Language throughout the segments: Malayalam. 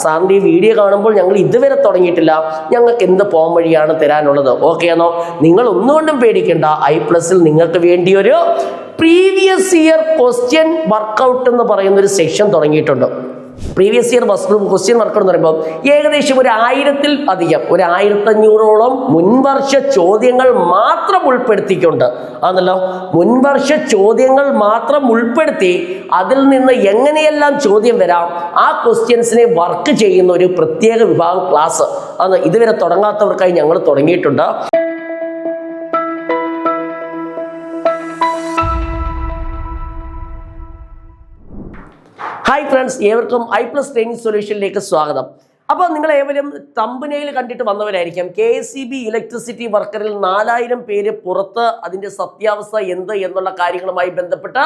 സാറിൻ്റെ ഈ വീഡിയോ കാണുമ്പോൾ ഞങ്ങൾ ഇതുവരെ തുടങ്ങിയിട്ടില്ല, ഞങ്ങൾക്ക് എന്ത് പോം വഴിയാണ് തരാനുള്ളത്? ഓക്കെ ആണോ? നിങ്ങൾ ഒന്നുകൊണ്ടും പേടിക്കേണ്ട. I+ൽ നിങ്ങൾക്ക് വേണ്ടി ഒരു പ്രീവിയസ് ഇയർ ക്വസ്റ്റ്യൻ വർക്കൗട്ട് എന്ന് പറയുന്ന ഒരു സെക്ഷൻ തുടങ്ങിയിട്ടുണ്ട്. പ്രീവിയസ് ഇയർ ക്വസ്റ്റ്യൻ വർക്കൗട്ട് എന്ന് പറയുമ്പോൾ ഏകദേശം ഒരു 1000-ൽ അധികം, ഒരു 1500-ഓളം മുൻവർഷ ചോദ്യങ്ങൾ മാത്രം ഉൾപ്പെടുത്തിക്കൊണ്ട് ആണല്ലോ, മുൻവർഷ ചോദ്യങ്ങൾ മാത്രം ഉൾപ്പെടുത്തി അതിൽ നിന്ന് എങ്ങനെയെല്ലാം ചോദ്യം വരാം ആ ക്വസ്റ്റ്യൻസിനെ വർക്ക് ചെയ്യുന്ന ഒരു പ്രത്യേക വിഭാഗം ക്ലാസ് ആണ് ഇതുവരെ തുടങ്ങാത്തവർക്കായി ഞങ്ങൾ തുടങ്ങിയിട്ടുണ്ട്. ഹായ് ഫ്രണ്ട്സ്, ഏവർക്കും I+ ട്രെയിനിങ് സൊല്യൂഷനിലേക്ക് സ്വാഗതം. അപ്പോൾ നിങ്ങൾ ഏവരും തമ്പനെയിൽ കണ്ടിട്ട് വന്നവരായിരിക്കാം. KSEB ഇലക്ട്രിസിറ്റി വർക്കറിൽ 4000 പേര് പുറത്ത്, അതിൻ്റെ സത്യാവസ്ഥ എന്ത് എന്നുള്ള കാര്യങ്ങളുമായി ബന്ധപ്പെട്ട്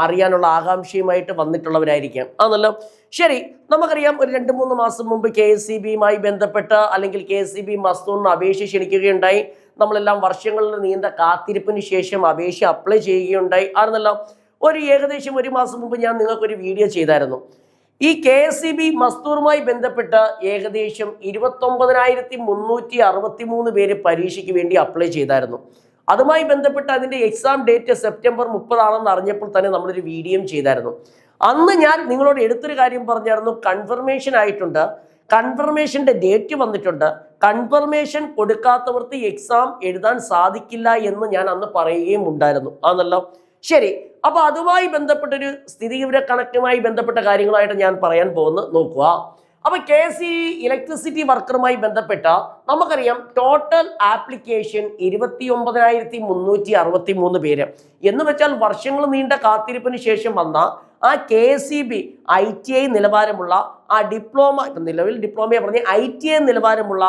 അറിയാനുള്ള ആകാംക്ഷയുമായിട്ട് വന്നിട്ടുള്ളവരായിരിക്കാം. ആണല്ലോ, ശരി. നമുക്കറിയാം, ഒരു 2-3 മാസം മുമ്പ് KSEBയുമായി ബന്ധപ്പെട്ട് അല്ലെങ്കിൽ KSEB മസ്തൂറിന് അപേക്ഷ ക്ഷണിക്കുകയുണ്ടായി. നമ്മളെല്ലാം വർഷങ്ങളിൽ നീണ്ട കാത്തിരിപ്പിന് ശേഷം അപേക്ഷ അപ്ലൈ ചെയ്യുകയുണ്ടായി. ആണെന്നല്ലോ, ഏകദേശം 1 മാസം മുമ്പ് ഞാൻ നിങ്ങൾക്കൊരു വീഡിയോ ചെയ്തായിരുന്നു. ഈ KSEB മസ്തൂറുമായി ബന്ധപ്പെട്ട് ഏകദേശം 29,363 പേര് പരീക്ഷയ്ക്ക് വേണ്ടി അപ്ലൈ ചെയ്തായിരുന്നു. അതുമായി ബന്ധപ്പെട്ട് അതിൻ്റെ എക്സാം ഡേറ്റ് സെപ്റ്റംബർ 30 അറിഞ്ഞപ്പോൾ തന്നെ നമ്മളൊരു വീഡിയോ ചെയ്തായിരുന്നു. അന്ന് ഞാൻ നിങ്ങളോട് എടുത്തൊരു കാര്യം പറഞ്ഞായിരുന്നു, കൺഫർമേഷൻ ആയിട്ടുണ്ട്, കൺഫർമേഷൻ്റെ ഡേറ്റ് വന്നിട്ടുണ്ട്, കൺഫർമേഷൻ കൊടുക്കാത്തവർക്ക് എക്സാം എഴുതാൻ സാധിക്കില്ല എന്ന് ഞാൻ അന്ന് പറയുകയും ഉണ്ടായിരുന്നു. ആണല്ലോ, ശരി. അപ്പൊ അതുമായി ബന്ധപ്പെട്ടൊരു സ്ഥിതിവിവര കണക്കുമായി ബന്ധപ്പെട്ട കാര്യങ്ങളായിട്ട് ഞാൻ പറയാൻ പോകുന്നത് നോക്കുക. അപ്പൊ KSEB ഇലക്ട്രിസിറ്റി വർക്കറുമായി ബന്ധപ്പെട്ട നമുക്കറിയാം, ടോട്ടൽ ആപ്ലിക്കേഷൻ 29,363 പേര് എന്ന് വെച്ചാൽ വർഷങ്ങൾ നീണ്ട കാത്തിരിപ്പിന് ശേഷം വന്ന ആ KSEB ITI നിലവാരമുള്ള ആ ഡിപ്ലോമ, നിലവിൽ ഡിപ്ലോമയെ പറഞ്ഞ ITI നിലവാരമുള്ള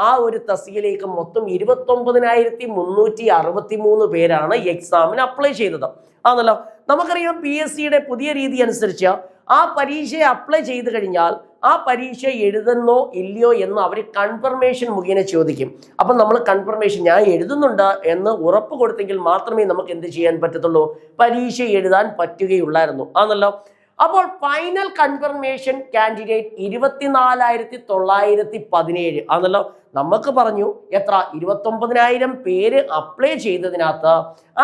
ആ ഒരു തസ്തികയിലേക്ക് മൊത്തം 29,363 പേരാണ് എക്സാമിന് അപ്ലൈ ചെയ്തത്. ആണല്ലോ, നമുക്കറിയാം PSCയുടെ പുതിയ രീതി അനുസരിച്ച് ആ പരീക്ഷയെ അപ്ലൈ ചെയ്ത് കഴിഞ്ഞാൽ ആ പരീക്ഷ എഴുതുന്നോ ഇല്ലയോ എന്ന് അവർ കൺഫർമേഷൻ മുഖേന ചോദിക്കും. അപ്പം നമ്മൾ കൺഫർമേഷൻ ഞാൻ എഴുതുന്നുണ്ട് എന്ന് ഉറപ്പ് കൊടുത്തെങ്കിൽ മാത്രമേ നമുക്ക് എന്ത് ചെയ്യാൻ പറ്റത്തുള്ളൂ, പരീക്ഷ എഴുതാൻ പറ്റുകയുള്ളായിരുന്നു. ആണല്ലോ, അപ്പോൾ ഫൈനൽ കൺഫർമേഷൻ കാൻഡിഡേറ്റ് 24,917 ആണല്ലോ. നമുക്ക് പറഞ്ഞു എത്ര, 29,000 പേര് അപ്ലൈ ചെയ്തതിനകത്ത്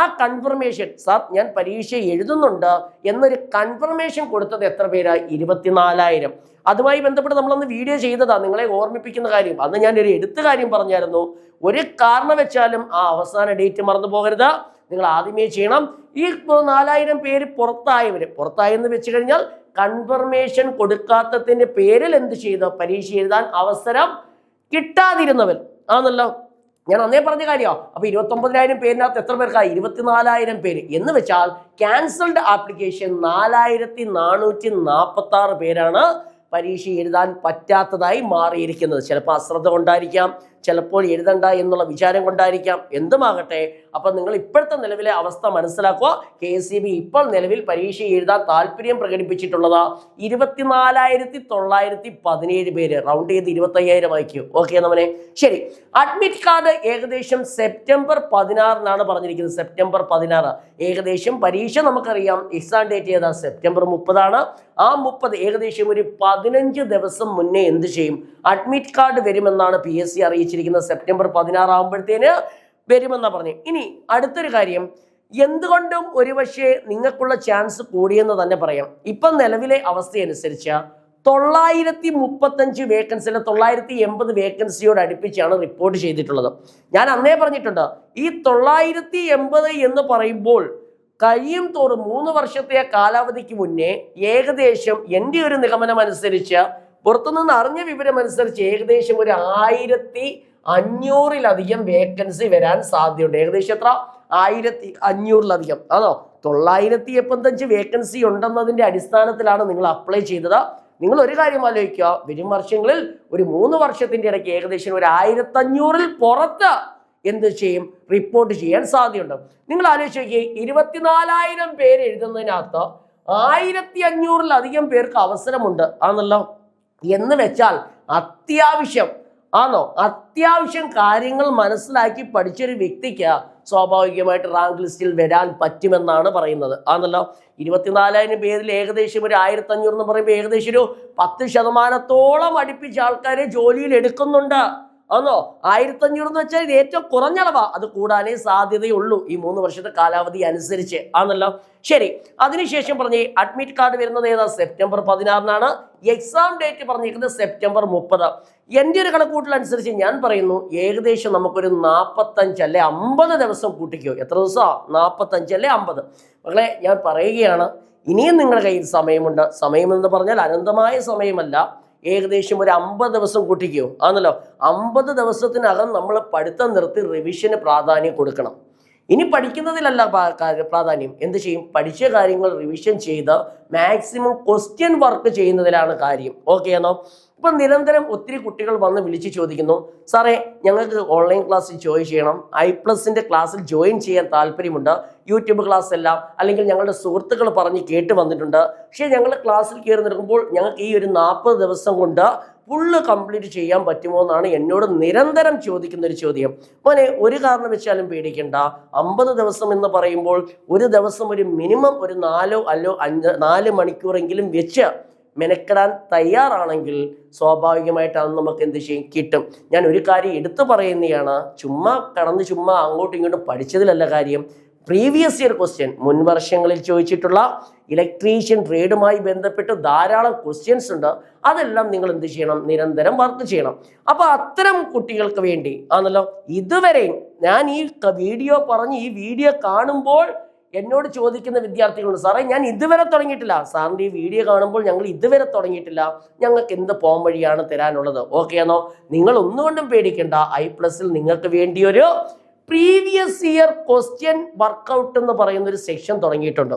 ആ കൺഫർമേഷൻ, സാർ ഞാൻ പരീക്ഷ എഴുതുന്നുണ്ട് എന്നൊരു കൺഫർമേഷൻ കൊടുത്തത് എത്ര പേര്, 24,000. അതുമായി ബന്ധപ്പെട്ട് നമ്മളന്ന് വീഡിയോ ചെയ്തതാ, നിങ്ങളെ ഓർമ്മിപ്പിക്കുന്ന കാര്യം. അന്ന് ഞാൻ ഒരു എടുത്ത കാര്യം പറഞ്ഞായിരുന്നു, ഒരു കാരണവശാലും ആ അവസാന ഡേറ്റ് മറന്നു പോകരുത്, നിങ്ങൾ ആദ്യമേ ചെയ്യണം. ഈ 4000 പേര് പുറത്തായെന്ന് വെച്ച് കഴിഞ്ഞാൽ കൺഫർമേഷൻ കൊടുക്കാത്തതിന്റെ പേരിൽ എന്ത് ചെയ്തു, പരീക്ഷ എഴുതാൻ അവസരം കിട്ടാതിരുന്നവർ ആണല്ലോ. ഞാൻ അന്നേ പറഞ്ഞ കാര്യമാണ്. അപ്പൊ 29,000 പേരിനകത്ത് എത്ര പേർക്കായി, 24,000 പേര് എന്ന് വെച്ചാൽ ക്യാൻസൽഡ് ആപ്ലിക്കേഷൻ 4,446 പേരാണ് പരീക്ഷ എഴുതാൻ പറ്റാത്തതായി മാറിയിരിക്കുന്നത്. ചിലപ്പോൾ അശ്രദ്ധ കൊണ്ടായിരിക്കാം, ചിലപ്പോൾ എഴുതണ്ട എന്നുള്ള വിചാരം കൊണ്ടായിരിക്കാം, എന്തുമാകട്ടെ. അപ്പം നിങ്ങൾ ഇപ്പോഴത്തെ നിലവിലെ അവസ്ഥ മനസ്സിലാക്കുക. KSEB ഇപ്പോൾ നിലവിൽ പരീക്ഷ എഴുതാൻ താല്പര്യം പ്രകടിപ്പിച്ചിട്ടുള്ളത് 24,917 പേര്, റൗണ്ട് ചെയ്ത് 25,000 ആയിരിക്കും. ഓക്കെ നമ്മളെ, ശരി. അഡ്മിറ്റ് കാർഡ് ഏകദേശം സെപ്റ്റംബർ 16 പറഞ്ഞിരിക്കുന്നത്. സെപ്റ്റംബർ 16 ഏകദേശം പരീക്ഷ നമുക്കറിയാം, എക്സാം ഡേറ്റ് ഏതാ, സെപ്റ്റംബർ 30. ആ 30 ഏകദേശം ഒരു 15 ദിവസം മുന്നേ എന്ത് ചെയ്യും, അഡ്മിറ്റ് കാർഡ് വരുമെന്നാണ് PSC അറിയിച്ചിരിക്കുന്നത്. സെപ്റ്റംബർ 16 ആകുമ്പോഴത്തേന് വരുമെന്നാണ് പറഞ്ഞു. ഇനി അടുത്തൊരു കാര്യം, എന്തുകൊണ്ടും ഒരുപക്ഷെ നിങ്ങൾക്കുള്ള ചാൻസ് കൂടിയെന്ന് തന്നെ പറയാം. ഇപ്പം നിലവിലെ അവസ്ഥയനുസരിച്ച് 935 വേക്കൻസി, 980 വേക്കൻസിയോട് അടുപ്പിച്ചാണ് റിപ്പോർട്ട് ചെയ്തിട്ടുള്ളത്. ഞാൻ അന്നേ പറഞ്ഞിട്ടുണ്ട്, ഈ 980 എന്ന് പറയുമ്പോൾ കഴിയും തോറും 3 വർഷത്തെ കാലാവധിക്ക് മുന്നേ ഏകദേശം എൻ്റെ ഒരു നിഗമനം അനുസരിച്ച്, പുറത്തുനിന്ന് അറിഞ്ഞ വിവരം അനുസരിച്ച് ഏകദേശം ഒരു 1,500-ലധികം വേക്കൻസി വരാൻ സാധ്യതയുണ്ട്. ഏകദേശം എത്ര, 1,500-ലധികം ആണോ. 985 വേക്കൻസി ഉണ്ടെന്നതിൻ്റെ അടിസ്ഥാനത്തിലാണ് നിങ്ങൾ അപ്ലൈ ചെയ്തത്. നിങ്ങൾ ഒരു കാര്യം ആലോചിക്കുക, വരും വർഷങ്ങളിൽ ഒരു 3 വർഷത്തിൻ്റെ ഇടയ്ക്ക് ഏകദേശം ഒരു 1,500-ൽ പുറത്ത് എന്ത് ചെയ്യും, റിപ്പോർട്ട് ചെയ്യാൻ സാധ്യതയുണ്ട്. നിങ്ങൾ ആലോചിച്ച് നോക്കിയേ, 24,000 പേര് എഴുതുന്നതിനകത്ത് 1,500-ലധികം പേർക്ക് അവസരമുണ്ട് ആണല്ലോ. എന്ന് വെച്ചാൽ അത്യാവശ്യം കാര്യങ്ങൾ മനസ്സിലാക്കി പഠിച്ചൊരു വ്യക്തിക്ക് സ്വാഭാവികമായിട്ട് റാങ്ക് ലിസ്റ്റിൽ വരാൻ പറ്റുമെന്നാണ് പറയുന്നത്. ആണല്ലോ 24,000 പേരിൽ ഏകദേശം ഒരു 1,500 എന്ന് പറയുമ്പോൾ ഏകദേശം ഒരു 10% അടുപ്പിച്ച ആൾക്കാരെ ജോലിയിൽ എടുക്കുന്നുണ്ട്. ആണോ? 1,500 എന്ന് വെച്ചാൽ ഇത് ഏറ്റവും കുറഞ്ഞളവാ. അത് കൂടാനേ സാധ്യതയുള്ളൂ ഈ 3 വർഷത്തെ കാലാവധി അനുസരിച്ച്. ആണല്ലോ. ശരി, അതിനുശേഷം പറഞ്ഞേ അഡ്മിറ്റ് കാർഡ് വരുന്നത് ഏതാ? സെപ്റ്റംബർ 16 എക്സാം ഡേറ്റ് പറഞ്ഞിരിക്കുന്നത് സെപ്റ്റംബർ 30. എൻ്റെ ഒരു കണക്കൂട്ടൽ അനുസരിച്ച് ഞാൻ പറയുന്നു ഏകദേശം നമുക്കൊരു 45 അല്ലെ 50 ദിവസം കൂട്ടിക്കോ. എത്ര ദിവസമാണ്? 45 അല്ലെ 50. മക്കളെ, ഞാൻ പറയുകയാണ്, ഇനിയും നിങ്ങളുടെ കയ്യിൽ സമയമുണ്ട്. സമയമെന്ന് പറഞ്ഞാൽ അനന്തമായ സമയമല്ല. ഏകദേശം ഒരു 50 ദിവസം കൂട്ടിക്കോ. ആണല്ലോ. 50 ദിവസത്തിനകം നമ്മൾ പഠിത്തം നിർത്തി റിവിഷന് പ്രാധാന്യം കൊടുക്കണം. ഇനി പഠിക്കുന്നതിലല്ല പ്രാധാന്യം. എന്ത് ചെയ്യും? പഠിച്ച കാര്യങ്ങൾ റിവിഷൻ ചെയ്ത് മാക്സിമം ക്വസ്റ്റ്യൻ വർക്ക് ചെയ്യുന്നതിലാണ് കാര്യം. ഓക്കെ ആണോ? ഇപ്പം നിരന്തരം ഒത്തിരി കുട്ടികൾ വന്ന് വിളിച്ച് ചോദിക്കുന്നു, സാറേ ഞങ്ങൾക്ക് ഓൺലൈൻ ക്ലാസ്സിൽ ജോയിൻ ചെയ്യണം, I+ന്റെ ക്ലാസ്സിൽ ജോയിൻ ചെയ്യാൻ താല്പര്യമുണ്ട്, യൂട്യൂബ് ക്ലാസ് എല്ലാം അല്ലെങ്കിൽ ഞങ്ങളുടെ സുഹൃത്തുക്കൾ പറഞ്ഞ് കേട്ട് വന്നിട്ടുണ്ട്, പക്ഷേ ഞങ്ങൾ ക്ലാസ്സിൽ കയറി നിൽക്കുമ്പോൾ ഞങ്ങൾക്ക് ഈ ഒരു 40 ദിവസം കൊണ്ട് ഫുള്ള് കംപ്ലീറ്റ് ചെയ്യാൻ പറ്റുമോ എന്നാണ് എന്നോട് നിരന്തരം ചോദിക്കുന്ന ഒരു ചോദ്യം. മോനെ, ഒരു കാരണവശാലും പേടിക്കണ്ട. 50 ദിവസം എന്ന് പറയുമ്പോൾ ഒരു ദിവസം ഒരു മിനിമം ഒരു 4 മണിക്കൂറെങ്കിലും വെച്ച് മെനക്കെടാൻ തയ്യാറാണെങ്കിൽ സ്വാഭാവികമായിട്ട് അത് നമുക്ക് എന്ത് ചെയ്യും? കിട്ടും. ഞാൻ ഒരു കാര്യം എടുത്തു പറയുന്നതാണ്, ചുമ്മാ അങ്ങോട്ടും ഇങ്ങോട്ടും പഠിച്ചതിലല്ല കാര്യം. പ്രീവിയസ് ഇയർ ക്വസ്റ്റ്യൻ, മുൻ വർഷങ്ങളിൽ ചോദിച്ചിട്ടുള്ള ഇലക്ട്രീഷ്യൻ ട്രേഡുമായി ബന്ധപ്പെട്ട് ധാരാളം ക്വസ്റ്റ്യൻസ് ഉണ്ട്. അതെല്ലാം നിങ്ങൾ എന്ത് ചെയ്യണം? നിരന്തരം വർക്ക് ചെയ്യണം. അപ്പൊ അത്തരം കുട്ടികൾക്ക് വേണ്ടി ആണല്ലോ ഇതുവരെയും ഞാൻ ഈ വീഡിയോ കാണുമ്പോൾ എന്നോട് ചോദിക്കുന്ന വിദ്യാർത്ഥികളുണ്ട്, സാറേ ഞാൻ ഇതുവരെ തുടങ്ങിയിട്ടില്ല, സാറിൻ്റെ ഈ വീഡിയോ കാണുമ്പോൾ ഞങ്ങൾ ഇതുവരെ തുടങ്ങിയിട്ടില്ല, ഞങ്ങൾക്ക് എന്ത് പോം വഴിയാണ് തരാനുള്ളത്? ഓക്കെ ആണോ? നിങ്ങൾ ഒന്നുകൊണ്ടും പേടിക്കേണ്ട. I+ൽ നിങ്ങൾക്ക് വേണ്ടി ഒരു പ്രീവിയസ് ഇയർ ക്വസ്റ്റ്യൻ വർക്കൗട്ട് എന്ന് പറയുന്ന ഒരു സെക്ഷൻ തുടങ്ങിയിട്ടുണ്ട്.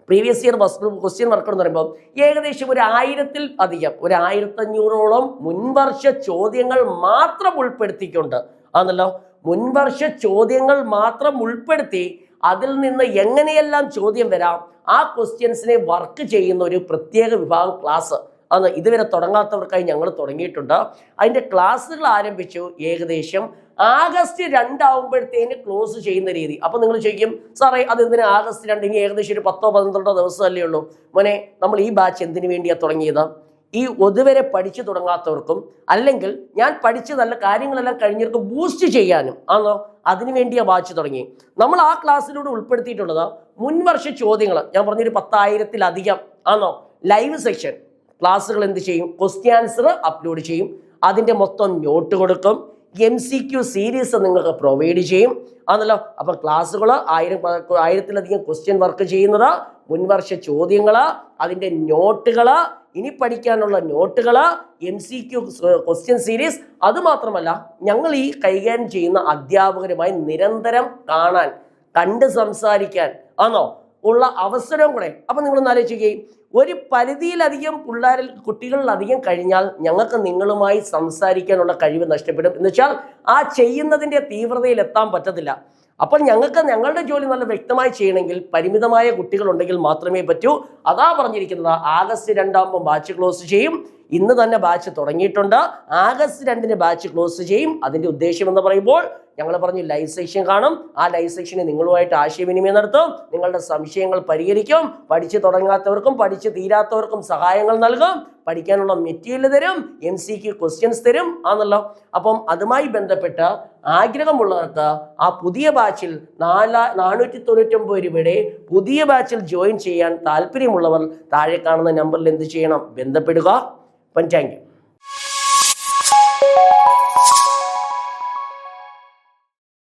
പ്രീവിയസ് ഇയർ ക്വസ്റ്റ്യൻ വർക്കൗട്ട് എന്ന് പറയുമ്പോൾ ഏകദേശം ഒരു 1000-ൽ അധികം, ഒരു 1500-ഓളം മുൻവർഷ ചോദ്യങ്ങൾ മാത്രം ഉൾപ്പെടുത്തിക്കൊണ്ട് ആണല്ലോ, മുൻവർഷ ചോദ്യങ്ങൾ മാത്രം ഉൾപ്പെടുത്തി അതിൽ നിന്ന് എങ്ങനെയെല്ലാം ചോദ്യം വരാം ആ ക്വസ്റ്റ്യൻസിനെ വർക്ക് ചെയ്യുന്ന ഒരു പ്രത്യേക വിഭാഗം ക്ലാസ് അന്ന് ഇതുവരെ തുടങ്ങാത്തവർക്കായി ഞങ്ങൾ തുടങ്ങിയിട്ടുണ്ട്. അതിൻ്റെ ക്ലാസ്സുകൾ ആരംഭിച്ചു ഏകദേശം ആഗസ്റ്റ് 2 ആകുമ്പോഴത്തേന് ക്ലോസ് ചെയ്യുന്ന രീതി. അപ്പം നിങ്ങൾ ചോദിക്കും, സാറേ അതെന്തിനാ ആഗസ്റ്റ് 2? ഇനി ഏകദേശം ഒരു 10-12 ദിവസമല്ലേ ഉള്ളൂ. മോനെ, നമ്മൾ ഈ ബാച്ച് എന്തിനു വേണ്ടിയാണ് തുടങ്ങിയത്? ഈ ഒതുവരെ പഠിച്ചു തുടങ്ങാത്തവർക്കും അല്ലെങ്കിൽ ഞാൻ പഠിച്ച നല്ല കാര്യങ്ങളെല്ലാം കഴിഞ്ഞവർക്ക് ബൂസ്റ്റ് ചെയ്യാനും ആണോ അതിനു വേണ്ടിയാ ബാച്ച് തുടങ്ങി. നമ്മൾ ആ ക്ലാസ്സിലൂടെ ഉൾപ്പെടുത്തിയിട്ടുള്ളത് മുൻവർഷ ചോദ്യങ്ങൾ, ഞാൻ പറഞ്ഞൊരു 10,000-ലധികം ആണോ ലൈവ് സെക്ഷൻ ക്ലാസ്സുകൾ എന്ത് ചെയ്യും? ക്വസ്റ്റ്യൻ ആൻസർ അപ്ലോഡ് ചെയ്യും. അതിൻ്റെ മൊത്തം നോട്ട് കൊടുക്കും. MCQ സീരീസ് നിങ്ങൾക്ക് പ്രൊവൈഡ് ചെയ്യും ആണല്ലോ. അപ്പം ക്ലാസ്സുകൾ 1000-ലധികം ക്വസ്റ്റ്യൻ വർക്ക് ചെയ്യുന്നത്, മുൻവർഷ ചോദ്യങ്ങൾ, അതിൻ്റെ നോട്ടുകൾ, ഇനി പഠിക്കാനുള്ള നോട്ടുകൾ, MCQ ക്വസ്റ്റ്യൻ സീരീസ്. അതുമാത്രമല്ല ഞങ്ങൾ ഈ കൈകാര്യം ചെയ്യുന്ന അധ്യാപകരുമായി നിരന്തരം കണ്ട് സംസാരിക്കാൻ ആണോ ഉള്ള അവസരവും കൂടെ. അപ്പം നിങ്ങളൊന്ന് ആലോചിക്കുകയും ഒരു പരിധിയിലധികം കുട്ടികളിലധികം കഴിഞ്ഞാൽ ഞങ്ങൾക്ക് നിങ്ങളുമായി സംസാരിക്കാനുള്ള കഴിവ് നഷ്ടപ്പെടും. എന്ന് വെച്ചാൽ ആ ചെയ്യുന്നതിൻ്റെ തീവ്രതയിൽ എത്താൻ പറ്റത്തില്ല. അപ്പോൾ ഞങ്ങൾക്ക് ഞങ്ങളുടെ ജോലി നല്ല വ്യക്തമായി ചെയ്യണമെങ്കിൽ പരിമിതമായ കുട്ടികളുണ്ടെങ്കിൽ മാത്രമേ പറ്റൂ. അതാ പറഞ്ഞിരിക്കുന്നത് ആഗസ്റ്റ് 2 ബാച്ച് ക്ലോസ് ചെയ്യും. ഇന്ന് തന്നെ ബാച്ച് തുടങ്ങിയിട്ടുണ്ട്. ആഗസ്റ്റ് 2 ബാച്ച് ക്ലോസ് ചെയ്യും. അതിൻ്റെ ഉദ്ദേശം എന്ന് പറയുമ്പോൾ ഞങ്ങൾ പറഞ്ഞു ലൈവ് സെക്ഷൻ കാണും. ആ ലൈവ് സെക്ഷനിൽ നിങ്ങളുമായിട്ട് ആശയവിനിമയം നടത്തും, നിങ്ങളുടെ സംശയങ്ങൾ പരിഹരിക്കും, പഠിച്ചു തുടങ്ങാത്തവർക്കും പഠിച്ചു തീരാത്തവർക്കും സഹായങ്ങൾ നൽകും, പഠിക്കാനുള്ള മെറ്റീരിയൽ തരും, MCQ ക്വസ്റ്റ്യൻസ് തരും ആണല്ലോ. അപ്പം അതുമായി ബന്ധപ്പെട്ട് ആഗ്രഹമുള്ളവർക്ക് ആ പുതിയ ബാച്ചിൽ 499 രൂപയുടെ പുതിയ ബാച്ചിൽ ജോയിൻ ചെയ്യാൻ താല്പര്യമുള്ളവർ താഴെ കാണുന്ന നമ്പറിൽ എന്ത് ചെയ്യണം? ബന്ധപ്പെടുക. Thank you.